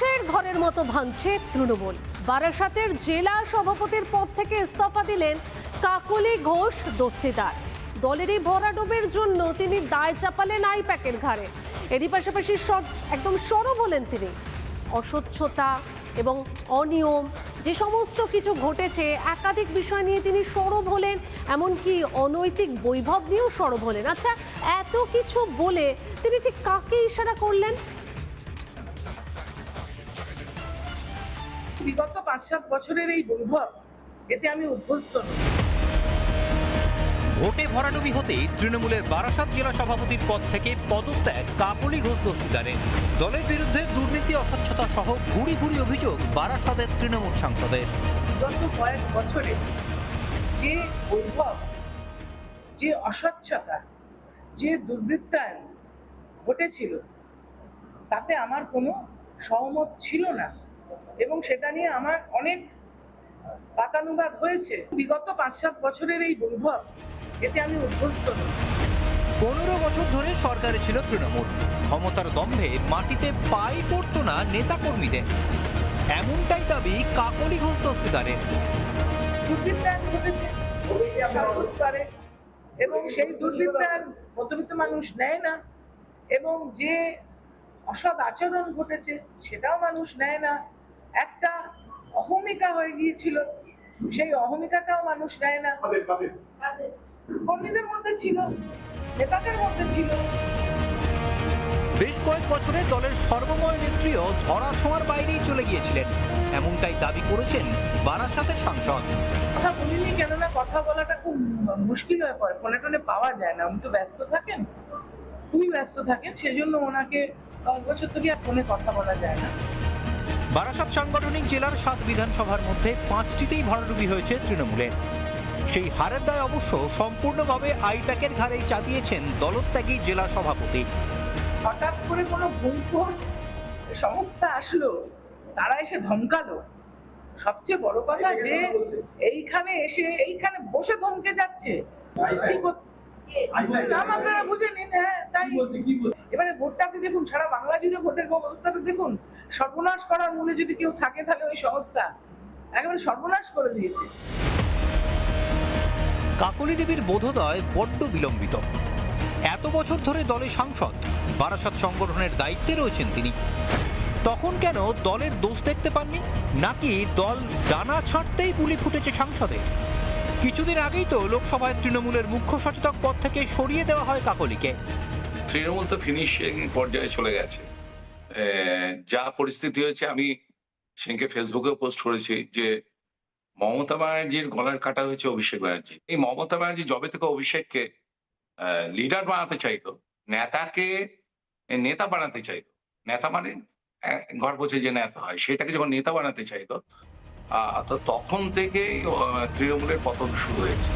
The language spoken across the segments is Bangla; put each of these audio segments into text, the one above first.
তাসের ঘরের মতো ভাঙছে তৃণমূল। বারাসাতের জেলা সভাপতির পদ থেকে ইস্তফা দিলেন কাকলি ঘোষ দস্তিদার। দলেরই ভরাডুবির জন্য তিনি দায় চাপালেন আইপ্যাকের ঘাড়ে। এরই পাশাপাশি একদম সরব হলেন তিনি। অস্বচ্ছতা এবং অনিয়ম যে সমস্ত কিছু ঘটেছে, একাধিক বিষয় নিয়ে তিনি সরব হলেন, এমনকি অনৈতিক বৈভব নিয়েও সরব হলেন। আচ্ছা, এত কিছু বলে তিনি ঠিক কাকে ইশারা করলেন? বিগত ৫-৭ বছরের এই বৈভব, এতে আমি অভ্যস্ত নই। ভোটে ভরাডুবি হতেই তৃণমূলের বারাসাত জেলা সভাপতির পদ থেকে পদত্যাগ কাকলি ঘোষ দস্তিদারের। দলের বিরুদ্ধে দুর্নীতি, অস্বচ্ছতা সহ ঘুরি ঘুরি অভিযোগ বারাসাতের তৃণমূল সাংসদের। বিগত কয়েক বছরে যে বৈভব, যে অস্বচ্ছতা, যে দুর্বৃত্তায়ন ঘটেছিল, তাতে আমার কোনো সহমত ছিল না এবং সেটা নিয়ে আমার অনেক বাতানুবাদ হয়েছে। বিগত ৫-৭ বছরের এই বৈভব, এতে আমি অভ্যস্ত নই। ১৫ বছর ধরে সরকারে ছিল তৃণমূল। ক্ষমতার দম্ভে মাটিতে পাই পড়তো না নেতাকর্মীদের, এমনটাই দাবি কাকলি ঘোষ দস্তিদারের। দুর্বৃত্তায়ন ঘটেছে সর্বস্তরে এবং সেই দুর্বৃত্তায়ন মধ্যবিত্ত মানুষ নেয় না, এবং যে অসৎ আচরণ ঘটেছে সেটাও মানুষ নেয় না। একটা অহমিকা হয়ে গিয়েছিল, সেই অহমিকাটাও মানুষ নেয় না। কর্মীদের মধ্যে ছিল, নেতাদের মধ্যে ছিল। বেশ কয়েক বছরে দলের সর্বময় নেত্রীও ধরাছোঁয়ার বাইরেই চলে গিয়েছিলেন, এমনটাই দাবি করেছেন বারাসাতের সাংসদ। কথা বলিনি, কেননা কথা বলাটা খুব মুশকিল হয়ে পড়ে, ফোনে টোনে পাওয়া যায় না। উনি তো ব্যস্ত থাকেন, খুবই ব্যস্ত থাকেন, সেজন্য ওনাকে কয়েক বছর থেকে আর ফোনে কথা বলা যায় না। বারাসাত সাংগঠনিক জেলার ৭ বিধানসভার মধ্যে ৫টিতেই ভরাডুবি হয়েছে তৃণমূলের। সেই হারের দায় অবশ্য সম্পূর্ণভাবে আইপ্যাকের ঘাড়েই চাপিয়েছেন দলত্যাগী জেলা সভাপতি। হঠাৎ করে কোনো ভূমিকর সংস্থা আসলো, তারা এসে ধমকালো। সবচেয়ে বড় কথা যে এইখানে এসে এইখানে বসে ধমকে যাচ্ছে। নাম আপনারা বুঝে নিন। হ্যাঁ, তাই এবারে ভোটটা আপনি দেখুন, সারা বাংলা জুড়ে ভোটের অবস্থাটা দেখুন। সর্বনাশ করার মূলে যদি কেউ থাকে, তাহলে ওই সংস্থা একেবারে সর্বনাশ করে দিয়েছে। কাকলি দেবীর বোধোদয় বড্ড বিলম্বিত। এত বছর ধরে দলের সাংসদ, বারাসাত সংগঠনের দায়িত্বে রয়েছেন তিনি। তখন কেন দলের দোষ দেখতে পাননি? নাকি দল ডানা ছাঁটতেই বুলি ফুটেছে সাংসদে? কিছুদিন আগেই তো লোকসভায় তৃণমূলের মুখ্য সচেতক পদ থেকে সরিয়ে দেওয়া হয় কাকলিকে। তৃণমূল তো ফিনিশিং পর্যায়ে চলে গেছে। যা পরিস্থিতি হয়েছে, আমি সেদিনকে ফেসবুকে পোস্ট করেছি যে মমতা ব্যানার্জির গলার কাটা হয়েছে অভিষেক ব্যানার্জি। এই মমতা ব্যানার্জি যবে থেকে অভিষেককে লিডার বানাতে চাইতো, নেতাকে নেতা বানাতে চাইতো, নেতা মানে ঘর বসে যে নেতা হয়, সেটাকে যখন নেতা বানাতে চাইতো, তো তখন থেকেই তৃণমূলের পতন শুরু হয়েছে।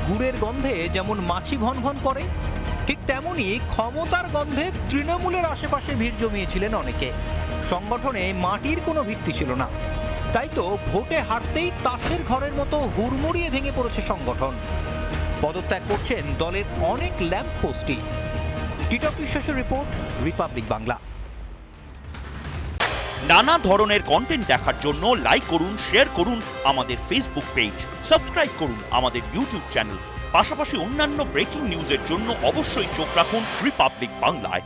গুড়ের গন্ধে যেমন মাছি ভন ভন করে, ঠিক তেমনি ক্ষমতার গন্ধে তৃণমূলের আশেপাশে ভিড় জমিয়েছিলেন অনেকে। সংগঠনে মাটির কোনো ভিত্তি ছিল না, তাই তো ভোটে হারতেই তাসের ঘরের মতো হুড়মুড়িয়ে ভেঙে পড়েছে সংগঠন। পদত্যাগ করছেন দলের অনেক ল্যাম্প পোস্টই। টিটক বিশ্বাসের রিপোর্ট, রিপাবলিক বাংলা। নানা ধরনের কন্টেন্ট দেখার জন্য লাইক করুন, শেয়ার করুন আমাদের ফেসবুক পেজ, সাবস্ক্রাইব করুন আমাদের ইউটিউব চ্যানেল। পাশাপাশি অন্যান্য ব্রেকিং নিউজের জন্য অবশ্যই চোখ রাখুন রিপাবলিক বাংলায়।